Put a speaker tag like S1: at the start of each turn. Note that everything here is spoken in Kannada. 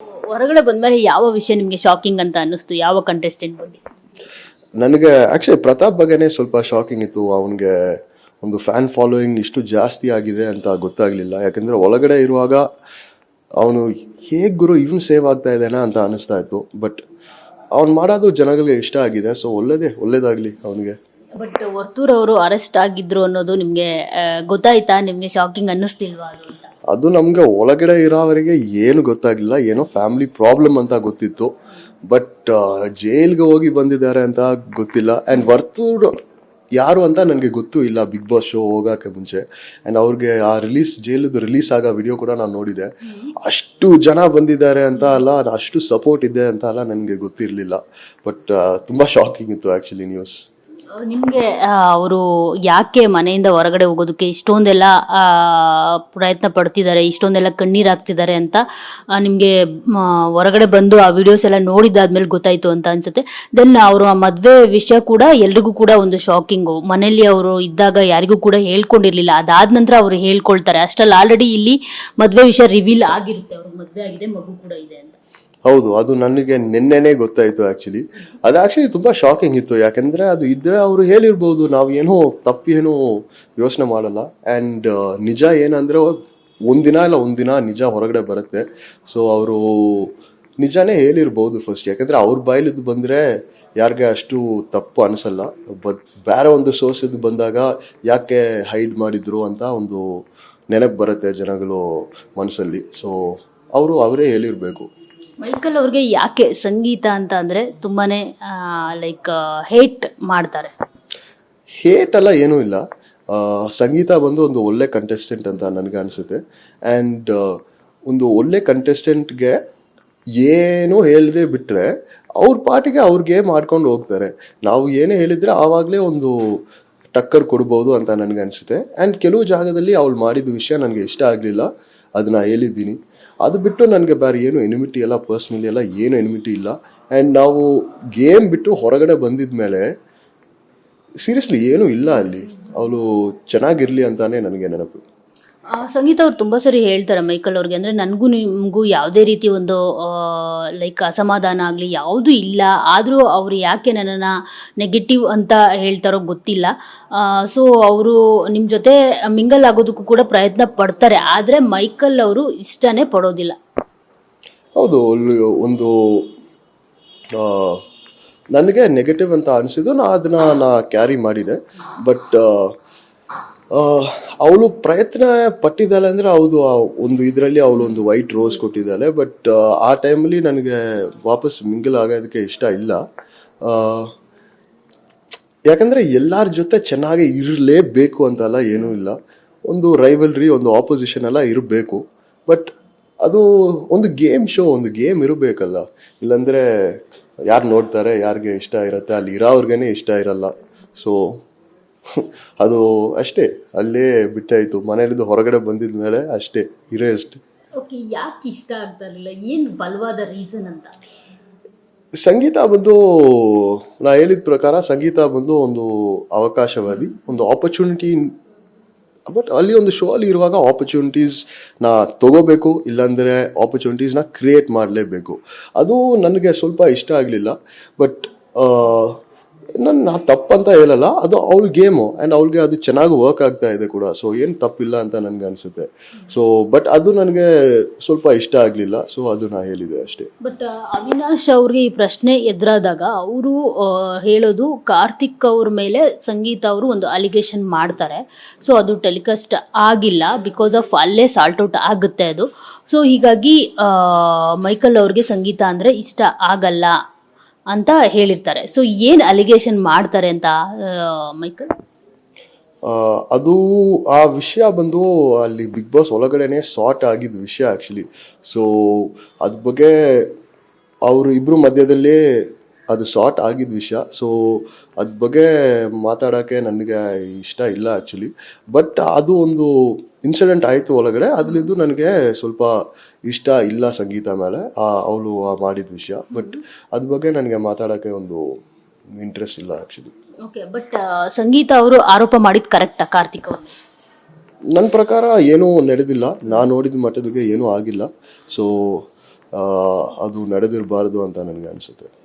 S1: ಹೊರಗಡೆ ಬಂದ್ಮೇಲೆ ಯಾವ ವಿಷಯ ನಿಮಗೆ ಶಾಕಿಂಗ್ ಅಂತ ಅನ್ನಿಸ್ತು? ಯಾವ ಕಂಟೆಸ್ಟೆಂಟ್ ಬಗ್ಗೆ?
S2: ನನಗೆ ಆಕ್ಚುಲಿ ಪ್ರತಾಪ್ ಬಗ್ಗೆನೇ ಸ್ವಲ್ಪ ಶಾಕಿಂಗ್ ಇತ್ತು. ಅವನಿಗೆ ಒಂದು ಫ್ಯಾನ್ ಫಾಲೋಯಿಂಗ್ ಇಷ್ಟು ಜಾಸ್ತಿ ಆಗಿದೆ ಅಂತ ಗೊತ್ತಾಗ್ಲಿಲ್ಲ. ಯಾಕಂದ್ರೆ ಒಳಗಡೆ ಇರುವಾಗ ಅವನು ಹೇಗ್ ಗುರು ಇವನು ಸೇವ್ ಆಗ್ತಾ ಇದ್ದಾನ ಅಂತ ಅನಿಸ್ತಾ ಇತ್ತು. ಬಟ್ ಅವ್ನು ಮಾಡೋದು ಜನಗಳಿಗೆ ಇಷ್ಟ ಆಗಿದೆ. ಸೊ ಒಳ್ಳೇದಾಗ್ಲಿ ಅವನಿಗೆ.
S1: ಬಟ್ ವರ್ತೂರ್ ಅವರು ಅರೆಸ್ಟ್ ಆಗಿದ್ರು ಅನ್ನೋದು ನಿಮ್ಗೆ ಗೊತ್ತಾಯ್ತಾ? ನಿಮ್ಗೆ ಶಾಕಿಂಗ್ ಅನ್ನಿಸ್ತಿಲ್ವಾ ಅದು ಅಂತ?
S2: ಅದು ನಮ್ಗೆ ಒಳಗಡೆ ಇರೋವರಿಗೆ ಏನು ಗೊತ್ತಾಗ್ಲಿಲ್ಲ. ಏನೋ ಫ್ಯಾಮಿಲಿ ಪ್ರಾಬ್ಲಮ್ ಅಂತ ಗೊತ್ತಿತ್ತು. ಬಟ್ ಜೈಲ್ಗೆ ಹೋಗಿ ಬಂದಿದ್ದಾರೆ ಅಂತ ಗೊತ್ತಿಲ್ಲ. ಅಂಡ್ ವರ್ತೂರ್ ಯಾರು ಅಂತ ನನಗೆ ಗೊತ್ತೂ ಇಲ್ಲ ಬಿಗ್ ಬಾಸ್ ಶೋ ಹೋಗಕ್ಕೆ ಮುಂಚೆ. ಅಂಡ್ ಅವ್ರಿಗೆ ಆ ಜೈಲದು ರಿಲೀಸ್ ಆಗೋ ವಿಡಿಯೋ ಕೂಡ ನಾನು ನೋಡಿದೆ. ಅಷ್ಟು ಜನ ಬಂದಿದ್ದಾರೆ ಅಂತ ಅಲ್ಲ, ಅಷ್ಟು ಸಪೋರ್ಟ್ ಇದೆ ಅಂತ ಅಲ್ಲ, ನನಗೆ ಗೊತ್ತಿರಲಿಲ್ಲ. ಬಟ್ ತುಂಬಾ ಶಾಕಿಂಗ್ ಇತ್ತು ಆಕ್ಚುಲಿ ನ್ಯೂಸ್.
S1: ನಿಮಗೆ ಅವರು ಯಾಕೆ ಮನೆಯಿಂದ ಹೊರಗಡೆ ಹೋಗೋದಕ್ಕೆ ಇಷ್ಟೊಂದೆಲ್ಲ ಪ್ರಯತ್ನ ಪಡ್ತಿದ್ದಾರೆ, ಇಷ್ಟೊಂದೆಲ್ಲ ಕಣ್ಣೀರು ಹಾಕ್ತಿದ್ದಾರೆ ಅಂತ ನಿಮಗೆ ಹೊರಗಡೆ ಬಂದು ಆ ವಿಡಿಯೋಸ್ ಎಲ್ಲ ನೋಡಿದಾದ್ಮೇಲೆ ಗೊತ್ತಾಯ್ತು ಅಂತ ಅನ್ಸುತ್ತೆ. ದೆನ್ ಅವರು ಆ ಮದುವೆ ವಿಷಯ ಕೂಡ ಎಲ್ರಿಗೂ ಕೂಡ ಒಂದು ಶಾಕಿಂಗು. ಮನೆಯಲ್ಲಿ ಅವರು ಇದ್ದಾಗ ಯಾರಿಗೂ ಕೂಡ ಹೇಳ್ಕೊಂಡಿರ್ಲಿಲ್ಲ, ಅದಾದ ನಂತರ ಅವರು ಹೇಳ್ಕೊಳ್ತಾರೆ. ಅಷ್ಟರಲ್ಲಿ ಆಲ್ರೆಡಿ ಇಲ್ಲಿ ಮದುವೆ ವಿಷಯ ರಿವೀಲ್ ಆಗಿರುತ್ತೆ, ಅವ್ರಿಗೆ ಮದುವೆ ಆಗಿದೆ, ಮಗು ಕೂಡ ಇದೆ ಅಂತ.
S2: ಹೌದು, ಅದು ನನಗೆ ನಿನ್ನೆನೆ ಗೊತ್ತಾಯ್ತು ಆಕ್ಚುಲಿ. ಅದು ಆಕ್ಚುಲಿ ತುಂಬಾ ಶಾಕಿಂಗ್ ಇತ್ತು. ಯಾಕಂದ್ರೆ ಅದು ಇದ್ರೆ ಅವರು ಹೇಳಿರ್ಬೋದು, ನಾವು ಏನೋ ತಪ್ಪೇನೋ ಯೋಚನೆ ಮಾಡಲ್ಲ. ಅಂಡ್ ನಿಜ ಏನಂದ್ರೆ ಒಂದಿನ ನಿಜ ಹೊರಗಡೆ ಬರುತ್ತೆ. ಸೊ ಅವರು ನಿಜಾನೇ ಹೇಳಿರ್ಬೋದು ಫಸ್ಟ್. ಯಾಕಂದ್ರೆ ಅವ್ರ ಬಾಯಿಲಿದ್ದು ಬಂದ್ರೆ ಯಾರಿಗೆ ಅಷ್ಟು ತಪ್ಪು ಅನಿಸಲ್ಲ. ಬಟ್ ಬೇರೆ ಒಂದು ಸೋರ್ಸ್ ಇದು ಬಂದಾಗ ಯಾಕೆ ಹೈಡ್ ಮಾಡಿದ್ರು ಅಂತ ಒಂದು ನೆನಪು ಬರುತ್ತೆ ಜನಗಳು ಮನಸ್ಸಲ್ಲಿ. ಸೊ ಅವರೇ ಹೇಳಿರ್ಬೇಕು.
S1: ಮೈಕಲ್ ಅವ್ರಿಗೆ ಯಾಕೆ ಸಂಗೀತ ಅಂತ ಅಂದ್ರೆ ತುಂಬಾನೇ ಹೇಟ್ ಮಾಡ್ತಾರೆ?
S2: ಹೇಟ್ ಅಲ್ಲ, ಏನೂ ಇಲ್ಲ. ಸಂಗೀತ ಬಂದು ಒಂದು ಒಳ್ಳೆ ಕಂಟೆಸ್ಟೆಂಟ್ ಅಂತ ನನಗೆ ಅನಿಸುತ್ತೆ. ಆ್ಯಂಡ್ ಒಂದು ಒಳ್ಳೆ ಕಂಟೆಸ್ಟೆಂಟ್ಗೆ ಏನೂ ಹೇಳದೆ ಬಿಟ್ಟರೆ ಅವ್ರ ಪಾಟಿಗೆ ಅವ್ರಿಗೆ ಮಾಡ್ಕೊಂಡು ಹೋಗ್ತಾರೆ. ನಾವು ಏನೇ ಹೇಳಿದರೆ ಆವಾಗಲೇ ಒಂದು ಟಕ್ಕರ್ ಕೊಡ್ಬೋದು ಅಂತ ನನಗೆ ಅನಿಸುತ್ತೆ. ಆ್ಯಂಡ್ ಕೆಲವು ಜಾಗದಲ್ಲಿ ಅವಳು ಮಾಡಿದ ವಿಷಯ ನನಗೆ ಇಷ್ಟ ಆಗಲಿಲ್ಲ, ಅದನ್ನ ಹೇಳಿದ್ದೀನಿ. ಅದು ಬಿಟ್ಟು ನನಗೆ ಬೇರೆ ಏನು ಎನಿಮಿಟಿ ಎಲ್ಲ, ಪರ್ಸ್ನಲಿ ಎಲ್ಲ ಏನು ಎನಿಮಿಟಿ ಇಲ್ಲ. ಆ್ಯಂಡ್ ನಾವು ಗೇಮ್ ಬಿಟ್ಟು ಹೊರಗಡೆ ಬಂದಿದ ಮೇಲೆ ಸೀರಿಯಸ್ಲಿ ಏನೂ ಇಲ್ಲ ಅಲ್ಲಿ. ಅವಳು ಚೆನ್ನಾಗಿರ್ಲಿ ಅಂತಾನೆ ನನಗೆ ನೆನಪು.
S1: ಸಂಗೀತ ಅವ್ರು ತುಂಬಾ ಸರಿ ಹೇಳ್ತಾರೆ ಮೈಕಲ್ ಅವ್ರಿಗೆ, ಅಂದ್ರೆ ನನಗೂ ನಿಮಗೂ ಯಾವುದೇ ರೀತಿ ಒಂದು ಅಸಮಾಧಾನ ಆಗಲಿ ಯಾವುದೂ ಇಲ್ಲ, ಆದರೂ ಅವರು ಯಾಕೆ ನನ್ನನ್ನು ನೆಗೆಟಿವ್ ಅಂತ ಹೇಳ್ತಾರೋ ಗೊತ್ತಿಲ್ಲ. ಸೊ ಅವರು ನಿಮ್ಮ ಜೊತೆ ಮಿಂಗಲ್ ಆಗೋದಕ್ಕೂ ಕೂಡ ಪ್ರಯತ್ನ ಪಡ್ತಾರೆ, ಆದರೆ ಮೈಕಲ್ ಅವರು ಇಷ್ಟನೇ ಪಡೋದಿಲ್ಲ.
S2: ಹೌದು, ಒಂದು ನನಗೆ ನೆಗೆಟಿವ್ ಅಂತ ಅನಿಸಿದ್ದು, ಅದನ್ನ ಕ್ಯಾರಿ ಮಾಡಿದೆ. ಬಟ್ ಅವಳು ಪ್ರಯತ್ನ ಪಟ್ಟಿದ್ದಾಳೆ ಅಂದರೆ ಹೌದು, ಒಂದು ಇದರಲ್ಲಿ ಅವಳು ಒಂದು ವೈಟ್ ರೋಸ್ ಕೊಟ್ಟಿದ್ದಾಳೆ. ಬಟ್ ಆ ಟೈಮಲ್ಲಿ ನನಗೆ ವಾಪಸ್ ಮಿಂಗಲ್ ಆಗೋದಕ್ಕೆ ಇಷ್ಟ ಇಲ್ಲ. ಯಾಕಂದರೆ ಎಲ್ಲರ ಜೊತೆ ಚೆನ್ನಾಗಿ ಇರಲೇಬೇಕು ಅಂತಲ್ಲ, ಏನೂ ಇಲ್ಲ. ಒಂದು ರೈವಲ್ರಿ, ಒಂದು ಆಪೋಸಿಷನ್ ಎಲ್ಲ ಇರಬೇಕು. ಬಟ್ ಅದು ಒಂದು ಗೇಮ್ ಶೋ, ಒಂದು ಗೇಮ್ ಇರಬೇಕಲ್ಲ. ಇಲ್ಲಾಂದರೆ ಯಾರು ನೋಡ್ತಾರೆ, ಯಾರಿಗೆ ಇಷ್ಟ ಇರುತ್ತೆ, ಅಲ್ಲಿ ಇರೋವ್ರಿಗೇನೆ ಇಷ್ಟ ಇರಲ್ಲ. ಸೊ ಅದು ಅಷ್ಟೇ, ಅಲ್ಲೇ ಬಿಟ್ಟಾಯ್ತು. ಮನೆಯಲ್ಲಿದ್ದು ಹೊರಗಡೆ ಬಂದಿದ ಮೇಲೆ ಅಷ್ಟೇ ಅಷ್ಟೇ.
S1: ಓಕೆ, ಯಾಕೆ ಇಷ್ಟ ಆಗ್ತಾ ಇರಲಿಲ್ಲ? ಏನು ಬಲವಾದ ರೀಸನ್ ಅಂತ?
S2: ಸಂಗೀತ ಬಂದು, ನಾ ಹೇಳಿದ ಪ್ರಕಾರ ಸಂಗೀತ ಬಂದು ಒಂದು ಅವಕಾಶವಾದಿ, ಒಂದು ಆಪರ್ಚುನಿಟಿ. ಬಟ್ ಅಲ್ಲಿ ಒಂದು ಶೋ ಅಲ್ಲಿ ಇರುವಾಗ ಆಪರ್ಚುನಿಟೀಸ್ ನಾ ತಗೋಬೇಕು, ಇಲ್ಲಾಂದರೆ ಆಪರ್ಚುನಿಟೀಸ್ನ ಕ್ರಿಯೇಟ್ ಮಾಡಲೇಬೇಕು. ಅದು ನನಗೆ ಸ್ವಲ್ಪ ಇಷ್ಟ ಆಗಲಿಲ್ಲ. ಬಟ್ ನಾ ತಪ್ಪಂತ ಹೇಳಲ್ಲ, ಅದು ಅವಳ ಗೇಮು. ಆ್ಯಂಡ್ ಅವಳಿಗೆ ಅದು ಚೆನ್ನಾಗಿ ವರ್ಕ್ ಆಗ್ತಾ ಇದೆ ಕೂಡ. ಸೊ ಏನು ತಪ್ಪಿಲ್ಲ ಅಂತ ನನಗೆ ಅನಿಸುತ್ತೆ. ಸೊ ಬಟ್ ಅದು ನನಗೆ ಸ್ವಲ್ಪ ಇಷ್ಟ ಆಗಲಿಲ್ಲ. ಸೊ ಅದು ನಾ ಹೇಳಿದೆ ಅಷ್ಟೇ.
S1: ಬಟ್ ಅವಿನಾಶ್ ಅವ್ರಿಗೆ ಈ ಪ್ರಶ್ನೆ ಎದುರಾದಾಗ ಅವರು ಹೇಳೋದು, ಕಾರ್ತಿಕ್ ಅವ್ರ ಮೇಲೆ ಸಂಗೀತ ಅವರು ಒಂದು ಅಲಿಗೇಷನ್ ಮಾಡ್ತಾರೆ. ಸೊ ಅದು ಟೆಲಿಕಾಸ್ಟ್ ಆಗಿಲ್ಲ, ಬಿಕಾಸ್ ಆಫ್ ಅಲ್ಲೇ ಸಾಲ್ಟ್ ಔಟ್ ಆಗುತ್ತೆ ಅದು. ಸೊ ಹೀಗಾಗಿ ಮೈಕಲ್ ಅವ್ರಿಗೆ ಸಂಗೀತ ಅಂದರೆ ಇಷ್ಟ ಆಗಲ್ಲ ಅಂತ ಹೇಳಿರ್ತಾರೆ. ಸೊ ಏನು ಅಲಿಗೇಷನ್ ಮಾಡ್ತಾರೆ ಅಂತ ಮೈಕಲ್?
S2: ಅದು ಆ ವಿಷಯ ಬಂದು ಅಲ್ಲಿ ಬಿಗ್ ಬಾಸ್ ಒಳಗಡೆನೆ ಸಾರ್ಟ್ ಆಗಿದ್ದ ವಿಷಯ ಆ್ಯಕ್ಚುಲಿ. ಸೊ ಅದ್ರ ಬಗ್ಗೆ ಅವರು ಇಬ್ಬರು ಮಧ್ಯದಲ್ಲೇ ಅದು ಸಾರ್ಟ್ ಆಗಿದ್ದ ವಿಷಯ. ಸೊ ಅದ್ರ ಬಗ್ಗೆ ಮಾತಾಡೋಕ್ಕೆ ನನಗೆ ಇಷ್ಟ ಇಲ್ಲ ಆ್ಯಕ್ಚುಲಿ. ಬಟ್ ಅದು ಒಂದು ಇನ್ಸಿಡೆಂಟ್ ಆಯಿತು ಒಳಗಡೆ, ಅದರಲ್ಲಿದ್ದು ನನಗೆ ಸ್ವಲ್ಪ ಇಷ್ಟ ಇಲ್ಲ ಸಂಗೀತ ಮೇಲೆ, ಅವಳು ಮಾಡಿದ ವಿಷಯ. ಬಟ್ ಅದ್ರ ಬಗ್ಗೆ ನನಗೆ ಮಾತಾಡೋಕ್ಕೆ ಒಂದು ಇಂಟ್ರೆಸ್ಟ್ ಇಲ್ಲ ಆ್ಯಕ್ಚುಲಿ.
S1: ಓಕೆ, ಬಟ್ ಸಂಗೀತ ಅವರು ಆರೋಪ ಮಾಡಿದ್ದು ಕರೆಕ್ಟಾ ಕಾರ್ತಿಕ್ ಅವರು?
S2: ನನ್ನ ಪ್ರಕಾರ ಏನೂ ನಡೆದಿಲ್ಲ, ನಾನು ನೋಡಿದ ಮಟ್ಟದಿಗೆ ಏನೂ ಆಗಿಲ್ಲ. ಸೊ ಅದು ನಡೆದಿರಬಾರ್ದು ಅಂತ ನನಗೆ ಅನಿಸುತ್ತೆ.